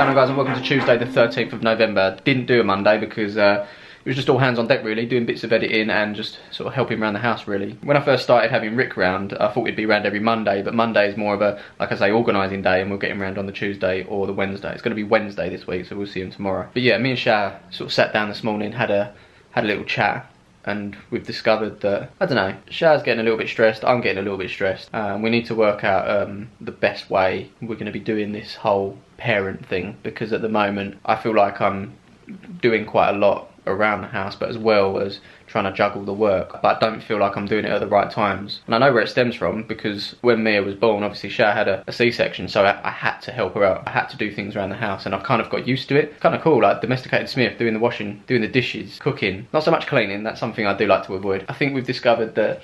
going on, guys, and welcome to Tuesday the 13th of November. Didn't do a Monday because it was just all hands on deck really, doing bits of editing and just sort of helping around the house really. When I first started having Rick round, I thought we'd be round every Monday, but Monday is more of a, like I say, organising day, and we'll get him round on the Tuesday or the Wednesday. It's going to be Wednesday this week, so we'll see him tomorrow. But yeah, me and Shah sort of sat down this morning, had a little chat, and we've discovered that, I don't know, Shah's getting a little bit stressed, I'm getting a little bit stressed. We need to work out the best way we're going to be doing this whole parent thing, because at the moment I feel like I'm doing quite a lot around the house, but as well as trying to juggle the work, but I don't feel like I'm doing it at the right times. And I know where it stems from, because when Mia was born, obviously Shah had a C-section, so I had to help her out. I had to do things around the house, and I've kind of got used to it. Kind of cool, like domesticated Smiv, doing the washing, doing the dishes, cooking. Not so much cleaning, that's something I do like to avoid. I think we've discovered that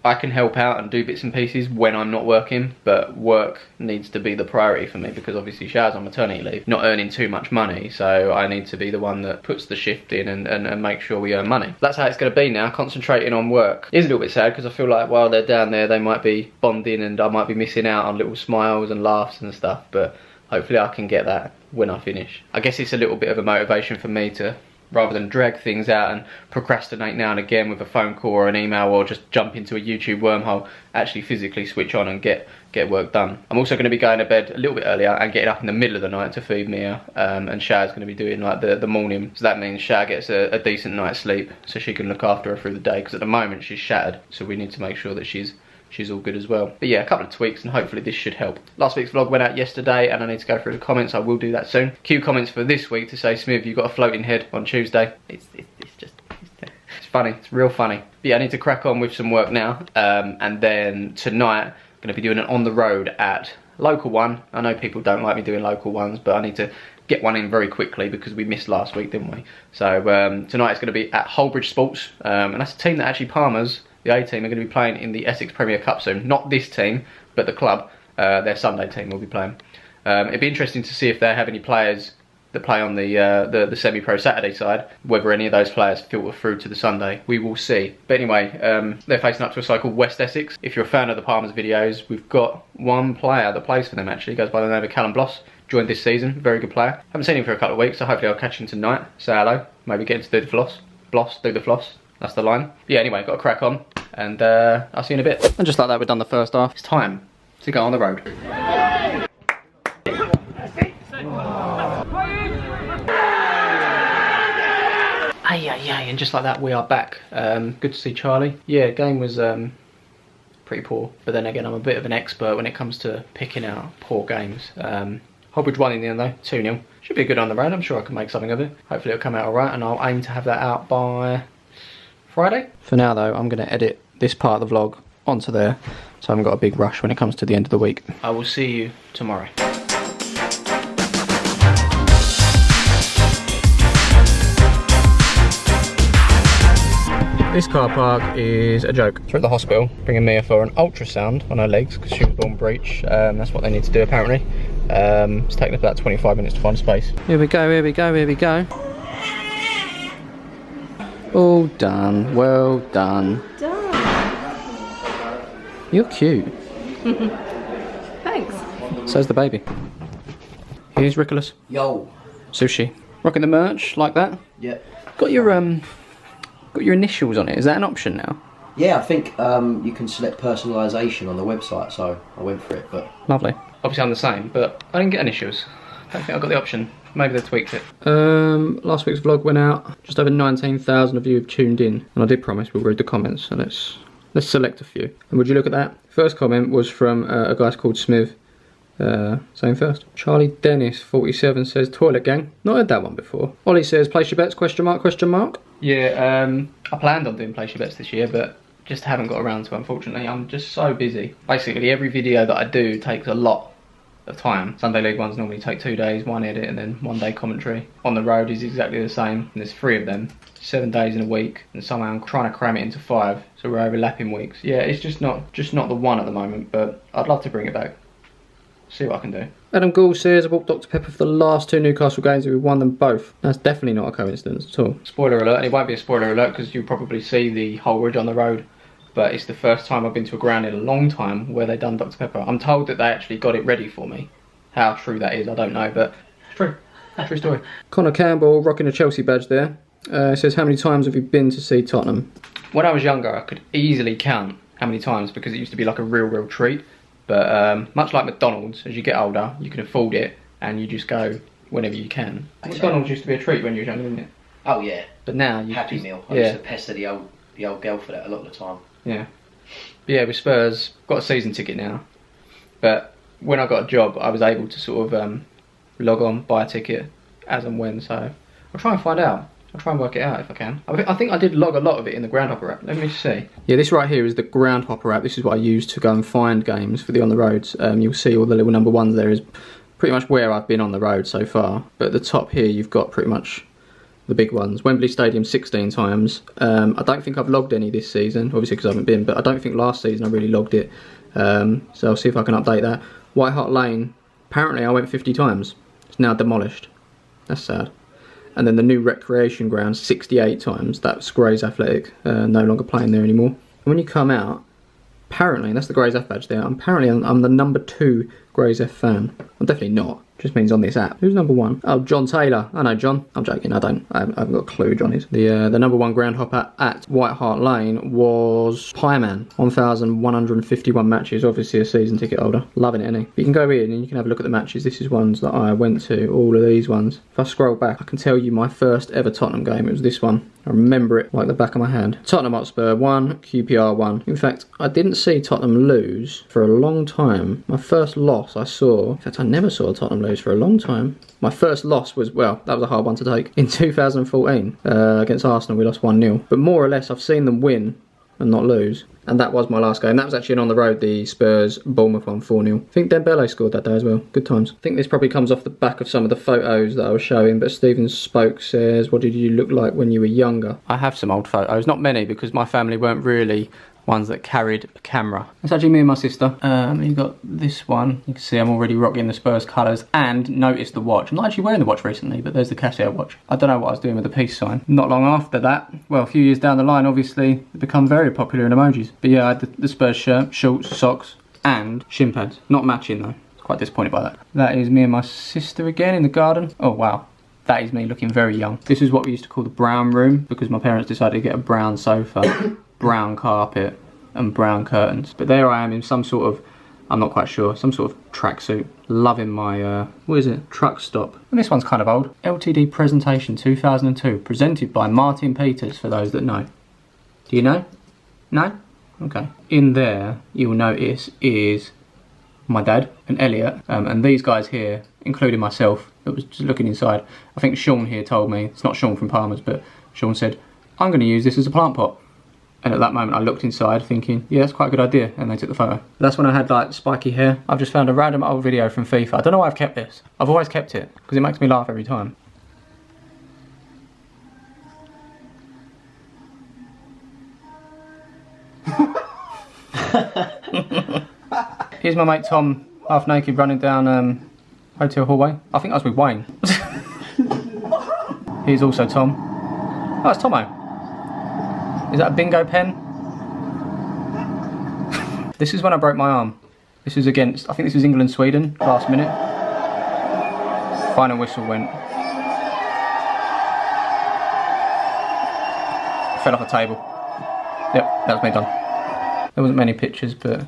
I can help out and do bits and pieces when I'm not working, but work needs to be the priority for me, because obviously Shah's on maternity leave, not earning too much money, so I need to be the one that puts the shift in and make sure we earn money. That's how it's going to be now, concentrating on work. It is a little bit sad, because I feel like while they're down there they might be bonding and I might be missing out on little smiles and laughs and stuff, but hopefully I can get that when I finish. I guess it's a little bit of a motivation for me to, rather than drag things out and procrastinate now and again with a phone call or an email, or just jump into a YouTube wormhole, actually physically switch on and get work done. I'm also going to be going to bed a little bit earlier and getting up in the middle of the night to feed Mia, and Shah's going to be doing like the morning, so that means Shah gets a decent night's sleep so she can look after her through the day, because at the moment she's shattered, so we need to make sure that she's all good as well. But yeah, a couple of tweaks and hopefully this should help. Last week's vlog went out yesterday and I need to go through the comments. I will do that soon. Cue comments for this week to say, Smiv, you got a floating head on Tuesday. It's funny, it's real funny. But yeah, I need to crack on with some work now, and then tonight I'm going to be doing an on the road at local one. I know people don't like me doing local ones, but I need to get one in very quickly because we missed last week, didn't we? So tonight it's going to be at Holbridge Sports, and that's a team that actually Palmer's, the A team, are going to be playing in the Essex Premier Cup soon. Not this team, but the club, their Sunday team will be playing. It'd be interesting to see if they have any players that play on the semi-pro Saturday side, whether any of those players filter through to the Sunday. We will see. But anyway, they're facing up to a side called West Essex. If you're a fan of the Palmer's videos, we've got one player that plays for them actually, goes by the name of Callum Bloss, joined this season, very good player. Haven't seen him for a couple of weeks, so hopefully I'll catch him tonight, say hello, maybe get him to do the floss. Bloss, do the floss. That's the line. But yeah, anyway, got to crack on, and I'll see you in a bit. And just like that, we've done the first half. It's time to go on the road. And just like that, we are back. Good to see Charlie. Yeah, game was pretty poor, but then again, I'm a bit of an expert when it comes to picking out poor games. Holbridge won in the end though, 2-0. Should be good on the road, I'm sure I can make something of it. Hopefully it'll come out alright, and I'll aim to have that out by Friday. For now though, I'm going to edit this part of the vlog onto there, so I haven't got a big rush when it comes to the end of the week. I will see you tomorrow. This car park is a joke. We're at the hospital, bringing Mia for an ultrasound on her legs because she was born breech. That's what they need to do apparently. It's taken us about 25 minutes to find a space. Here we go, here we go, here we go. All done, well done. You're cute. Thanks. So's the baby. Here's Ricolas. Yo. Sushi. Rocking the merch like that? Yep. Got your initials on it. Is that an option now? Yeah, I think you can select personalisation on the website, so I went for it. But lovely. Obviously I'm the same, but I didn't get initials. I don't think I got the option. Maybe they tweaked it. Last week's vlog went out. Just over 19,000 of you have tuned in, and I did promise we'll read the comments. So let's select a few. And would you look at that? First comment was from a guy called Smiv. Saying first. Charlie Dennis 47 says toilet gang. Not heard that one before. Ollie says place your bets ? Yeah, I planned on doing place your bets this year, but just haven't got around to, unfortunately. I'm just so busy. Basically every video that I do takes a lot of time. Sunday League ones normally take 2 days, one edit and then 1 day commentary. On the road is exactly the same, and there's 3 of them, 7 days in a week, and somehow I'm trying to cram it into 5, so we're overlapping weeks. Yeah, it's just not the one at the moment, but I'd love to bring it back. See what I can do. Adam Gould says I bought Dr Pepper for the last 2 Newcastle games and we won them both. That's definitely not a coincidence at all. Spoiler alert, and it won't be a spoiler alert because you'll probably see the Holbridge on the road, but it's the first time I've been to a ground in a long time where they've done Dr Pepper. I'm told that they actually got it ready for me. How true that is, I don't know, but it's true. True story. Connor Campbell rocking a Chelsea badge there. Says, how many times have you been to see Tottenham? When I was younger, I could easily count how many times because it used to be like a real treat. But much like McDonald's, as you get older, you can afford it and you just go whenever you can. McDonald's used to be a treat when you were younger, didn't it? Oh yeah. But now you Happy just, Meal. I used to pester the old girl for that a lot of the time. Yeah. But yeah, with Spurs, got a season ticket now. But when I got a job, I was able to sort of log on, buy a ticket as and when. So I'll try and find out. I'll try and work it out if I can. I think I did log a lot of it in the Groundhopper app. Let me just see. Yeah, this right here is the Groundhopper app. This is what I use to go and find games for the on the roads. You'll see all the little number ones there is pretty much where I've been on the road so far. But at the top here, you've got pretty much the big ones. Wembley Stadium 16 times. I don't think I've logged any this season, obviously because I haven't been, but I don't think last season I really logged it. So I'll see if I can update that. White Hart Lane, apparently I went 50 times. It's now demolished. That's sad. And then the new recreation ground 68 times. That's Grays Athletic, no longer playing there anymore. And when you come out, apparently, and that's the Grays F badge there, apparently I'm the number 2 Grays F fan. I'm definitely not. Just means on this app. Who's number 1? Oh, John Taylor. I know John. I'm joking. I haven't got a clue who John is. The number 1 Groundhopper at White Hart Lane was Pieman. 1,151 matches. Obviously a season ticket holder. Loving it, innit? You can go in and you can have a look at the matches. This is ones that I went to. All of these ones. If I scroll back, I can tell you my first ever Tottenham game. It was this one. I remember it like the back of my hand. Tottenham Hotspur 1, QPR 1. In fact, I didn't see Tottenham lose for a long time. My first loss I saw, in fact I never saw Tottenham lose for a long time. My first loss was, well, that was a hard one to take. In 2014, against Arsenal we lost 1-0. But more or less I've seen them win and not lose. And that was my last game. That was actually on the road, the Spurs Bournemouth one, 4-0. I think Dembele scored that day as well. Good times. I think this probably comes off the back of some of the photos that I was showing, but Stephen Spoke says, what did you look like when you were younger? I have some old photos, not many because my family weren't really ones that carried a camera. It's actually me and my sister. You've got this one. You can see I'm already rocking the Spurs colours and notice the watch. I'm not actually wearing the watch recently, but there's the Casio watch. I don't know what I was doing with the peace sign. Not long after that, well, a few years down the line, obviously, it become very popular in emojis. But yeah, I had the Spurs shirt, shorts, socks, and shin pads. Not matching though. Quite disappointed by that. That is me and my sister again in the garden. Oh wow. That is me looking very young. This is what we used to call the brown room because my parents decided to get a brown sofa, brown carpet and brown curtains. But there I am in some sort of, I'm not quite sure, some sort of tracksuit. Loving my, what is it? Truck stop. And this one's kind of old. LTD Presentation 2002, presented by Martin Peters for those that know. Do you know? No? Okay. In there, you'll notice is my dad and Elliot, and these guys here, including myself, that was just looking inside. I think Sean here told me, it's not Sean from Palmer's, but Sean said, I'm going to use this as a plant pot. And at that moment I looked inside thinking, yeah, that's quite a good idea, and they took the photo. That's when I had like spiky hair. I've just found a random old video from FIFA. I don't know why I've kept this. I've always kept it, because it makes me laugh every time. Here's my mate Tom, half naked, running down hotel hallway. I think I was with Wayne. Here's also Tom. Oh, it's Tomo. Is that a bingo pen? This is when I broke my arm. This was against, I think this was England-Sweden, last minute. Final whistle went. Fell off a table. Yep, that was me done. There wasn't many pictures, but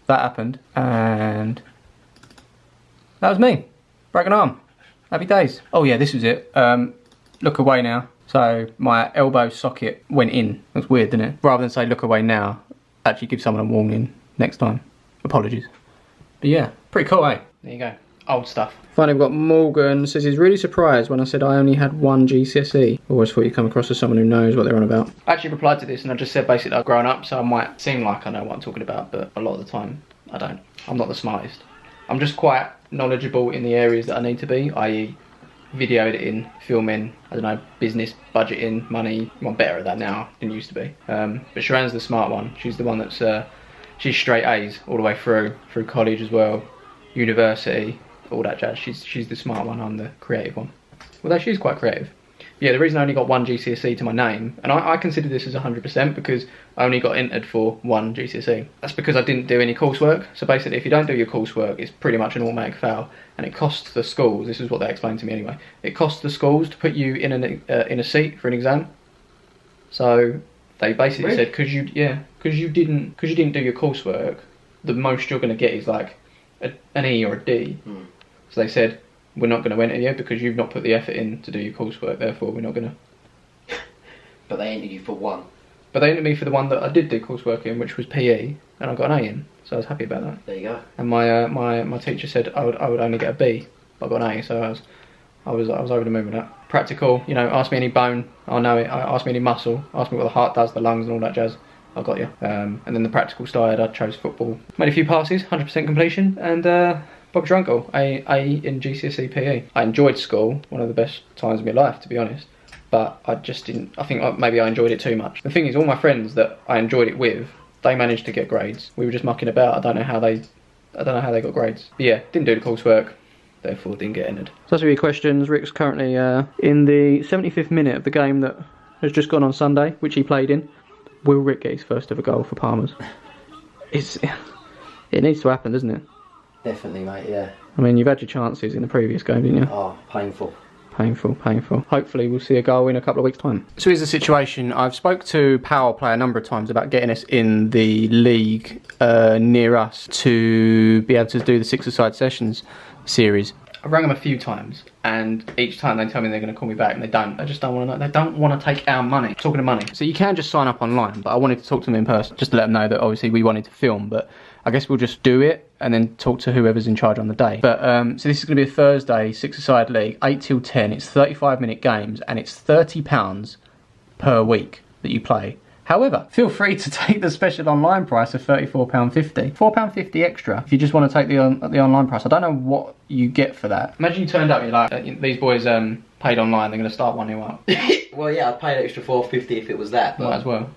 that happened, and that was me. Broken arm. Happy days. Oh yeah, this was it. Look away now. So my elbow socket went in. That's weird, didn't it? Rather than say look away now, actually give someone a warning next time. Apologies. But yeah, pretty cool, eh? There you go. Old stuff. Finally, we've got Morgan. Says he's really surprised when I said I only had one GCSE. Always thought you'd come across as someone who knows what they're on about. I actually replied to this and I just said basically I've grown up, so I might seem like I know what I'm talking about, but a lot of the time I don't. I'm not the smartest. I'm just quite knowledgeable in the areas that I need to be, i.e. video editing, filming, I don't know, business, budgeting, money. I'm better at that now than used to be. But Sharan's the smart one. She's the one that's, she's straight A's all the way through college as well, university, all that jazz. She's the smart one, I'm the creative one. Although she's quite creative. Yeah, the reason I only got one GCSE to my name, and I consider this as 100% because I only got entered for one GCSE. That's because I didn't do any coursework. So basically, if you don't do your coursework, it's pretty much an automatic fail, and it costs the schools. This is what they explained to me anyway. It costs the schools to put you in a seat for an exam. So they basically said because you didn't do your coursework, the most you're going to get is like an E or a D. So they said, we're not going to enter you because you've not put the effort in to do your coursework, therefore we're not going to. But they entered you for one. But they entered me for the one that I did do coursework in, which was PE, and I got an A in, so I was happy about that. There you go. And my teacher said I would only get a B, but I got an A, so I was over the moon with that. Practical, you know, ask me any bone, I know it. Ask me any muscle, ask me what the heart does, the lungs and all that jazz. I got you. And then the practical started. I chose football. Made a few passes, 100% completion, and Bob's your uncle. A in GCSE PE. I enjoyed school, one of the best times of my life, to be honest. But I just didn't. I think maybe I enjoyed it too much. The thing is, all my friends that I enjoyed it with, they managed to get grades. We were just mucking about. I don't know how they got grades. But yeah, didn't do the coursework, therefore didn't get entered. So that's all your questions. Rick's currently in the 75th minute of the game that has just gone on Sunday, which he played in. Will Rick get his first ever goal for Palmer's? It needs to happen, doesn't it? Definitely, mate, yeah. I mean, you've had your chances in the previous game, didn't you? Oh, painful. Painful. Hopefully we'll see a goal in a couple of weeks' time. So here's the situation. I've spoke to Power Play a number of times about getting us in the league near us to be able to do the 6-a-side sessions series. I rang them a few times, and each time they tell me they're going to call me back, and they don't. They just don't want to know. They don't want to take our money. Talking of money. So you can just sign up online, but I wanted to talk to them in person, just to let them know that obviously we wanted to film, but I guess we'll just do it and then talk to whoever's in charge on the day. But so this is going to be a Thursday 6-a-side league, 8 till 10. It's 35-minute games, and it's £30 per week that you play. However, feel free to take the special online price of £34.50. £4.50 extra if you just want to take the online price. I don't know what you get for that. Imagine you turned up and you're like, these boys paid online, they're going to start 1-0 up. Well, yeah, I'd pay an extra $4.50 if it was that. But... Might as well.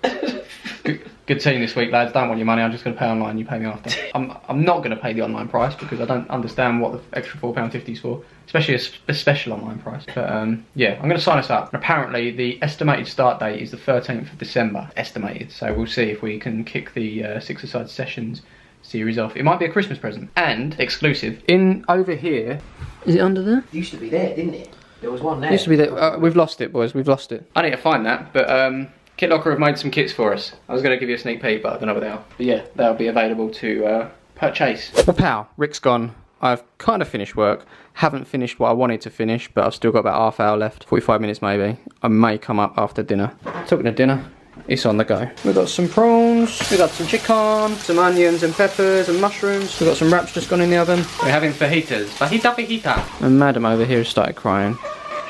Good team this week, lads. Don't want your money. I'm just going to pay online. You pay me after. I'm not going to pay the online price because I don't understand what the extra £4.50 is for, especially a special online price. But yeah, I'm going to sign us up. Apparently, the estimated start date is the 13th of December. Estimated. So we'll see if we can kick the 6-a-side sessions series off. It might be a Christmas present and exclusive. In over here, is it under there? It used to be there, didn't it? There was one there. It used to be there. We've lost it, boys. We've lost it. I need to find that, but Kit Locker have made some kits for us. I was going to give you a sneak peek, but I don't know where they are. But yeah, they'll be available to purchase. But pal, Rick's gone. I've kind of finished work. Haven't finished what I wanted to finish, but I've still got about half hour left. 45 minutes maybe. I may come up after dinner. Talking of dinner, it's on the go. We've got some prawns, we've got some chicken, some onions and peppers and mushrooms. We've got some wraps just gone in the oven. We're having fajitas. Fajita. And Madam over here has started crying.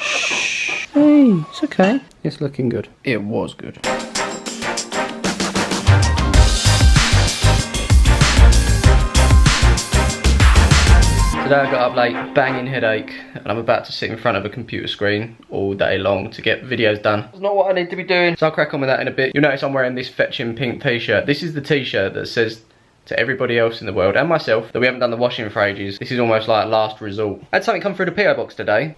Shh. Hey, it's okay. It's looking good. It was good. Today I got up late, banging headache, and I'm about to sit in front of a computer screen all day long to get videos done. It's not what I need to be doing, so I'll crack on with that in a bit. You'll notice I'm wearing this fetching pink t-shirt. This is the t-shirt that says to everybody else in the world and myself that we haven't done the washing for ages. This is almost like last resort. I had something come through the PO box today.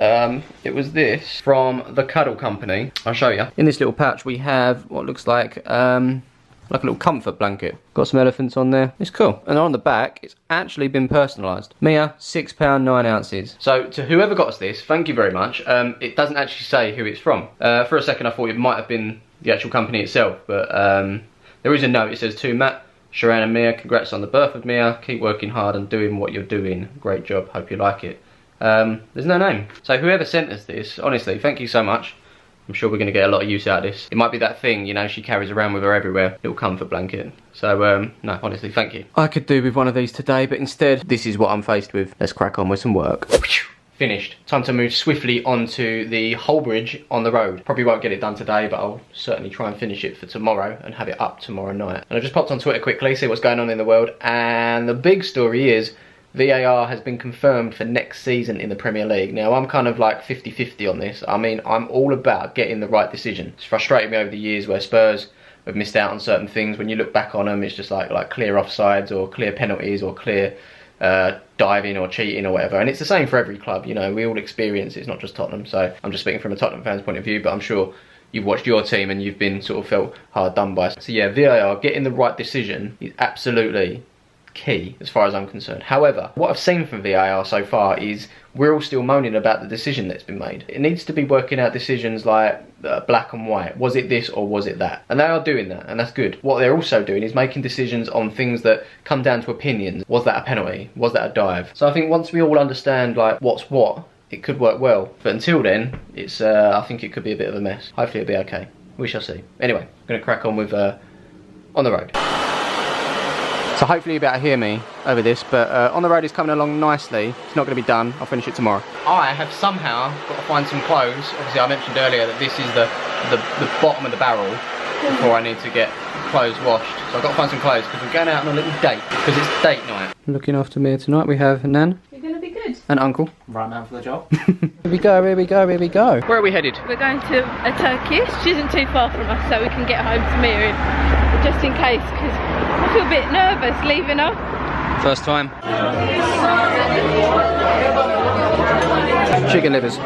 It was this from the Cuddle Company. I'll show you. In this little pouch we have what looks like a little comfort blanket. Got some elephants on there. It's cool. And on the back, it's actually been personalised. Mia, £6, 9 ounces. So to whoever got us this, thank you very much. It doesn't actually say who it's from. For a second I thought it might have been the actual company itself, but there is a note. It says, to Matt, Sharon and Mia, congrats on the birth of Mia. Keep working hard and doing what you're doing. Great job. Hope you like it. There's no name. So whoever sent us this, honestly, thank you so much. I'm sure we're going to get a lot of use out of this. It might be that thing, you know, she carries around with her everywhere. Little comfort blanket. So, no, honestly, thank you. I could do with one of these today, but instead, this is what I'm faced with. Let's crack on with some work. Finished. Time to move swiftly onto the whole bridge on the road. Probably won't get it done today, but I'll certainly try and finish it for tomorrow and have it up tomorrow night. And I just popped on Twitter quickly, see what's going on in the world, and the big story is VAR has been confirmed for next season in the Premier League. Now, I'm kind of like 50-50 on this. I mean, I'm all about getting the right decision. It's frustrated me over the years where Spurs have missed out on certain things. When you look back on them, it's just like clear offsides or clear penalties or clear diving or cheating or whatever, and it's the same for every club, you know, we all experience it, it's not just Tottenham. So I'm just speaking from a Tottenham fan's point of view, but I'm sure you've watched your team and you've been sort of felt hard done by. So yeah, VAR, getting the right decision is absolutely key as far as I'm concerned. However, what I've seen from VAR so far is we're all still moaning about the decision that's been made. It needs to be working out decisions like black and white. Was it this or was it that? And they are doing that, and that's good. What they're also doing is making decisions on things that come down to opinions. Was that a penalty? Was that a dive? So I think once we all understand like what's what, it could work well. But until then, it's I think it could be a bit of a mess. Hopefully it'll be okay. We shall see. Anyway, I'm going to crack on with On the Road. So hopefully you'll be able to hear me over this, but On the Road is coming along nicely. It's not going to be done. I'll finish it tomorrow. I have somehow got to find some clothes. Obviously I mentioned earlier that this is the bottom of the barrel before I need to get clothes washed. So I've got to find some clothes because we're going out on a little date, because it's date night. Looking after me tonight we have Nan. You're going to be good. And Uncle. Right man for the job. Here we go, here we go, here we go. Where are we headed? We're going to a Turkish, which isn't too far from us, so we can get home to Miriam. Just in case, because I feel a bit nervous leaving her. First time. Chicken livers.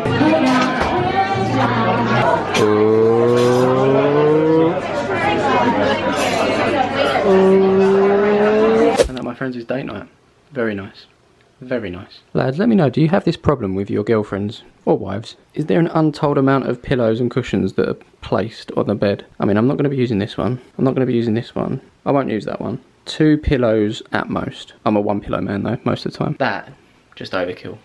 And that, my friends, is date night. Very nice. Very nice. Lads, let me know, do you have this problem with your girlfriends or wives? Is there an untold amount of pillows and cushions that are placed on the bed? I mean, I'm not going to be using this one. I'm not going to be using this one. I won't use that one. 2 pillows at most. I'm a 1 pillow man though, most of the time. That, just overkill.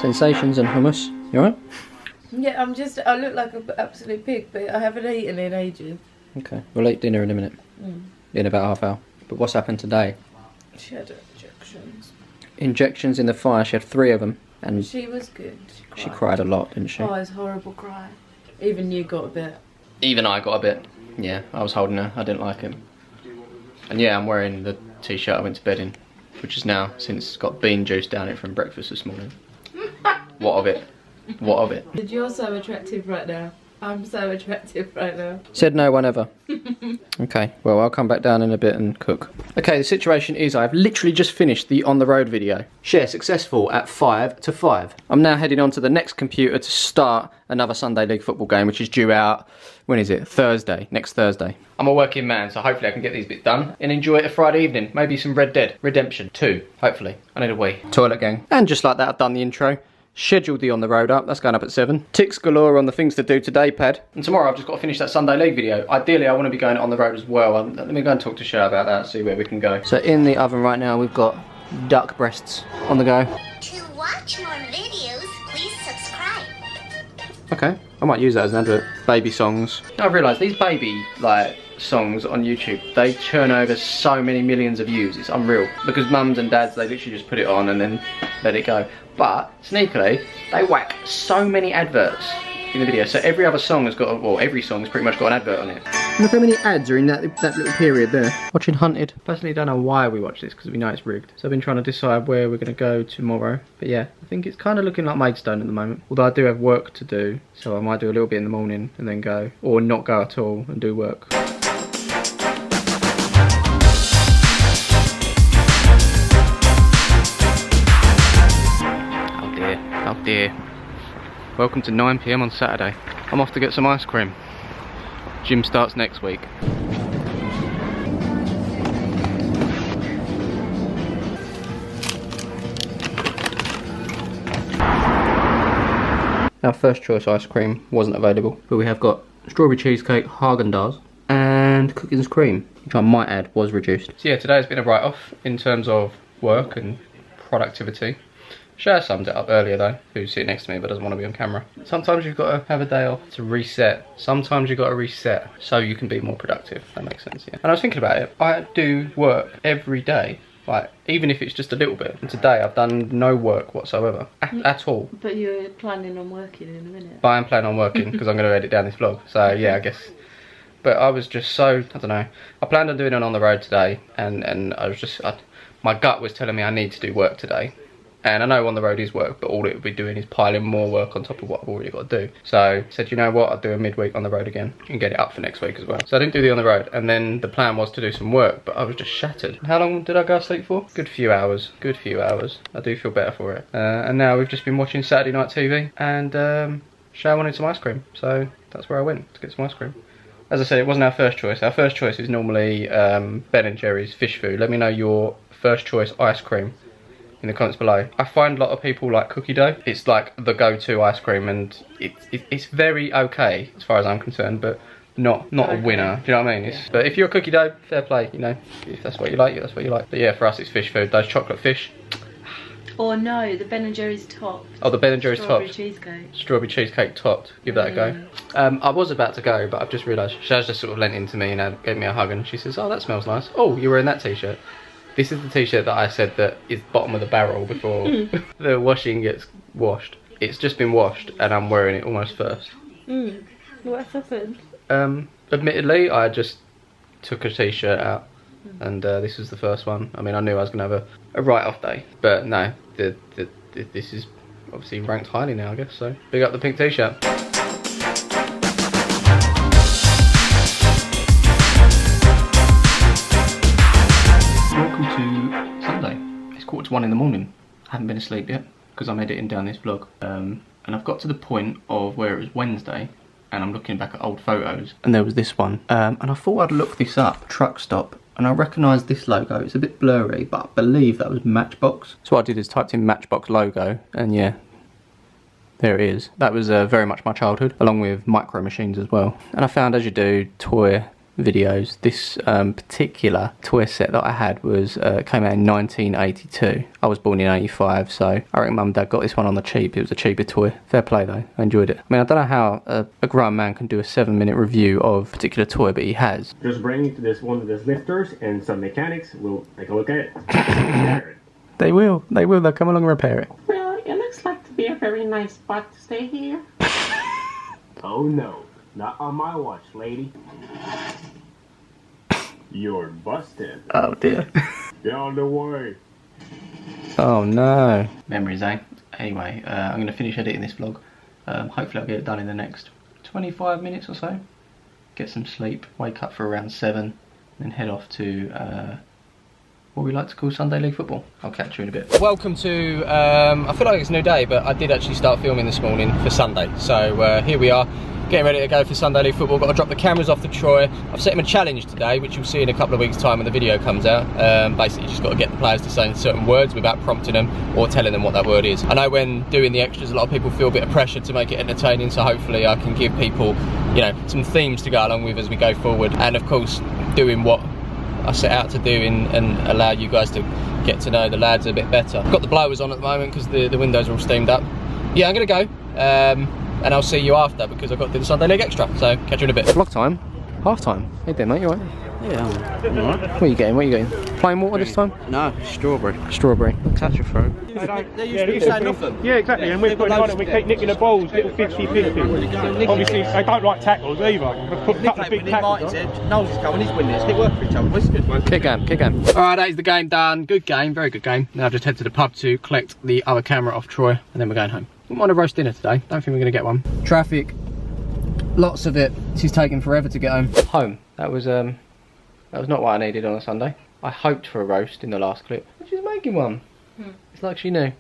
Sensations and hummus. You alright? Yeah, I look like an absolute pig, but I haven't eaten in ages. Okay, we'll eat dinner in a minute. In about half hour. But what's happened today? She had injections. Injections in the thigh, she had 3 of them. And she was good. She cried a lot, didn't she? Oh, it was horrible cry. Even you got a bit. Even I got a bit. Yeah, I was holding her, I didn't like it. And yeah, I'm wearing the t-shirt I went to bed in, which is now since got bean juice down it from breakfast this morning. What of it? What of it? You're so attractive right now. I'm so attractive right now. Said no one ever. Okay, well I'll come back down in a bit and cook. Okay, the situation is I've literally just finished the On the Road video. Share successful at 5 to 5. I'm now heading on to the next computer to start another Sunday League football game, which is due out, when is it? Thursday, next Thursday. I'm a working man, so hopefully I can get these bits done and enjoy it a Friday evening. Maybe some Red Dead Redemption 2, hopefully. I need a wee. Toilet gang. And just like that, I've done the intro. Scheduled the On the Road up, that's going up at 7. Ticks galore on the things to do today pad. And tomorrow I've just got to finish that Sunday League video. Ideally I want to be going on the road as well. Let me go and talk to Shay about that, see where we can go. So in the oven right now we've got duck breasts on the go. To watch more videos, please subscribe. Okay, I might use that as an advert. Baby songs. I've realised these baby songs on YouTube, they churn over so many millions of views. It's unreal. Because mums and dads, they literally just put it on and then let it go. But sneakily, they whack so many adverts in the video. So every other song has got, well, every song's pretty much got an advert on it. Look how many ads are in that little period there. Watching Hunted. Personally, don't know why we watch this because we know it's rigged. So I've been trying to decide where we're going to go tomorrow. But yeah, I think it's kind of looking like Maidstone at the moment. Although I do have work to do, so I might do a little bit in the morning and then go, or not go at all and do work. Oh dear. Welcome to 9 PM on Saturday. I'm off to get some ice cream. Gym starts next week. Our first choice ice cream wasn't available, but we have got strawberry cheesecake, Haagen-Dazs, and cookies cream, which I might add was reduced. So yeah, today's been a write-off in terms of work and productivity. Shay summed it up earlier though, who's sitting next to me but doesn't want to be on camera. Sometimes you've got to have a day off to reset. Sometimes you've got to reset so you can be more productive. That makes sense, yeah. And I was thinking about it. I do work every day, like even if it's just a little bit. And today I've done no work whatsoever, at all. But you're planning on working in a minute. But I am planning on working because I'm going to edit down this vlog. So yeah, I guess. But I was just so, I don't know. I planned on doing it on the road today and I was just, my gut was telling me I need to do work today. And I know on the road is work, but all it would be doing is piling more work on top of what I've already got to do. So I said, you know what, I'll do a midweek on the road again and get it up for next week as well. So I didn't do the on the road, and then the plan was to do some work, but I was just shattered. How long did I go to sleep for? Good few hours. Good few hours. I do feel better for it. And now we've just been watching Saturday night TV, and Shay wanted some ice cream, so that's where I went to get some ice cream. As I said, it wasn't our first choice. Our first choice is normally Ben & Jerry's fish food. Let me know your first choice ice cream in the comments below. I find a lot of people like cookie dough. It's like the go-to ice cream, and it's very okay as far as I'm concerned, but not a winner. Do you know what I mean? But if you're a cookie dough, fair play. You know, if that's what you like, that's what you like. But yeah, for us it's fish food. Those chocolate fish. Or no, the Ben & Jerry's topped. Oh, the Ben & Jerry's Strawberry topped. cheesecake. Strawberry cheesecake topped. Give that a go. I was about to go, but I've just realised Shaz just sort of leant into me and gave me a hug, and she says, "Oh, that smells nice. Oh, you're wearing that t-shirt." This is the t-shirt that I said that is bottom of the barrel before the washing gets washed. It's just been washed, and I'm wearing it almost first. What's happened? Admittedly, I just took a t-shirt out, and this was the first one. I mean, I knew I was going to have a write-off day, but no, this is obviously ranked highly now, I guess, so big up the pink t-shirt. Welcome to Sunday. It's 1:45 in the morning. I haven't been asleep yet, because I'm editing down this vlog, and I've got to the point of where it was Wednesday, and I'm looking back at old photos, and there was this one, and I thought I'd look this up, truck stop, and I recognised this logo. It's a bit blurry, but I believe that was Matchbox. So what I did is typed in Matchbox logo, and yeah, there it is. That was very much my childhood, along with Micro Machines as well. And I found, as you do, toy videos. This particular toy set that I had was came out in 1982. I was born in 85, so I reckon Mum and Dad got this one on the cheap. It was a cheaper toy. Fair play though, I enjoyed it. I mean, I don't know how a grown man can do a 7-minute review of a particular toy, but he has. Just bring it to this one of these lifters, and some mechanics will take a look at it. They will, they'll come along and repair it. Well, it looks like to be a very nice spot to stay here. Oh no, not on my watch, lady. You're busted. Oh dear. Get on the way. Oh no. Memories, eh? Anyway, I'm going to finish editing this vlog. Hopefully I'll get it done in the next 25 minutes or so. Get some sleep, wake up for around 7, and then head off to what we like to call Sunday League football. I'll catch you in a bit. Welcome to, I feel like it's a new day, but I did actually start filming this morning for Sunday. So here we are, getting ready to go for Sunday League football. Got to drop the cameras off to Troy. I've set him a challenge today, which you'll see in a couple of weeks' time when the video comes out. Basically, you just got to get the players to say certain words without prompting them or telling them what that word is. I know when doing the extras, a lot of people feel a bit of pressure to make it entertaining, so hopefully I can give people, you know, some themes to go along with as we go forward. And of course, doing what I set out to do and allow you guys to get to know the lads a bit better. I've got the blowers on at the moment because the windows are all steamed up. Yeah, I'm going to go. And I'll see you after because I've got to do the Sunday League extra. So catch you in a bit. Vlog time, half time. Hey there, mate, you alright? Yeah, I'm alright. What are you getting? What are you getting? Plain water this time? No, strawberry. Strawberry. Catch your throat. They used to say nothing. Yeah, exactly, and we're putting on it, we keep nicking the balls, little 50-50. Obviously, they don't like tackles either. We've put a couple of big tackles on. Knowles is coming, he's winning, it's still work for each other, it's good. Kick game, kick game. Alright, that is the game done. Good game, very good game. Now I've just head to the pub to collect the other camera off Troy, and then we're going home. Wouldn't want a roast dinner today, don't think we're going to get one. Traffic, lots of it. This is taking forever to get home. Home, that was not what I needed on a Sunday. I hoped for a roast in the last clip, but she's making one. It's like she knew.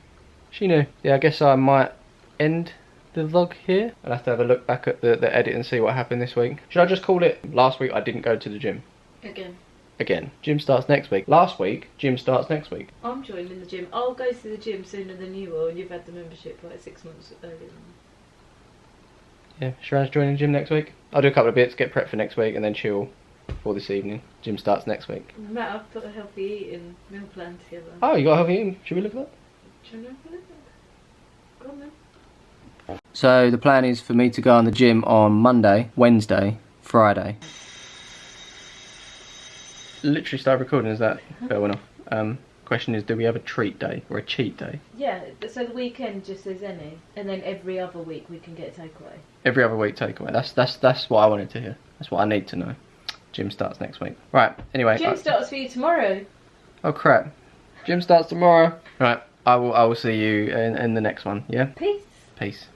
She knew. Yeah, I guess I might end the vlog here. I'll have to have a look back at the edit and see what happened this week. Should I just call it, last week I didn't go to the gym? Again. Gym starts next week. Last week, gym starts next week. I'm joining the gym. I'll go to the gym sooner than you will, and you've had the membership like 6 months earlier than me. Yeah, Sharon's joining the gym next week. I'll do a couple of bits, get prepped for next week, and then chill for this evening. Gym starts next week. Matt, I've put a healthy eating meal plan together. Oh, you got a healthy eating? Should we look at that? Should we look at it? Go on then. So the plan is for me to go on the gym on Monday, Wednesday, Friday. Literally start recording, is that fair enough? Question is, do we have a treat day or a cheat day? Yeah, so the weekend just says any, and then every other week we can get a takeaway. Every other week takeaway. That's what I wanted to hear. That's what I need to know. Gym starts next week. Right, anyway. Gym starts for you tomorrow. Oh crap. Gym starts tomorrow. Right, I will see you in the next one. Yeah. Peace. Peace.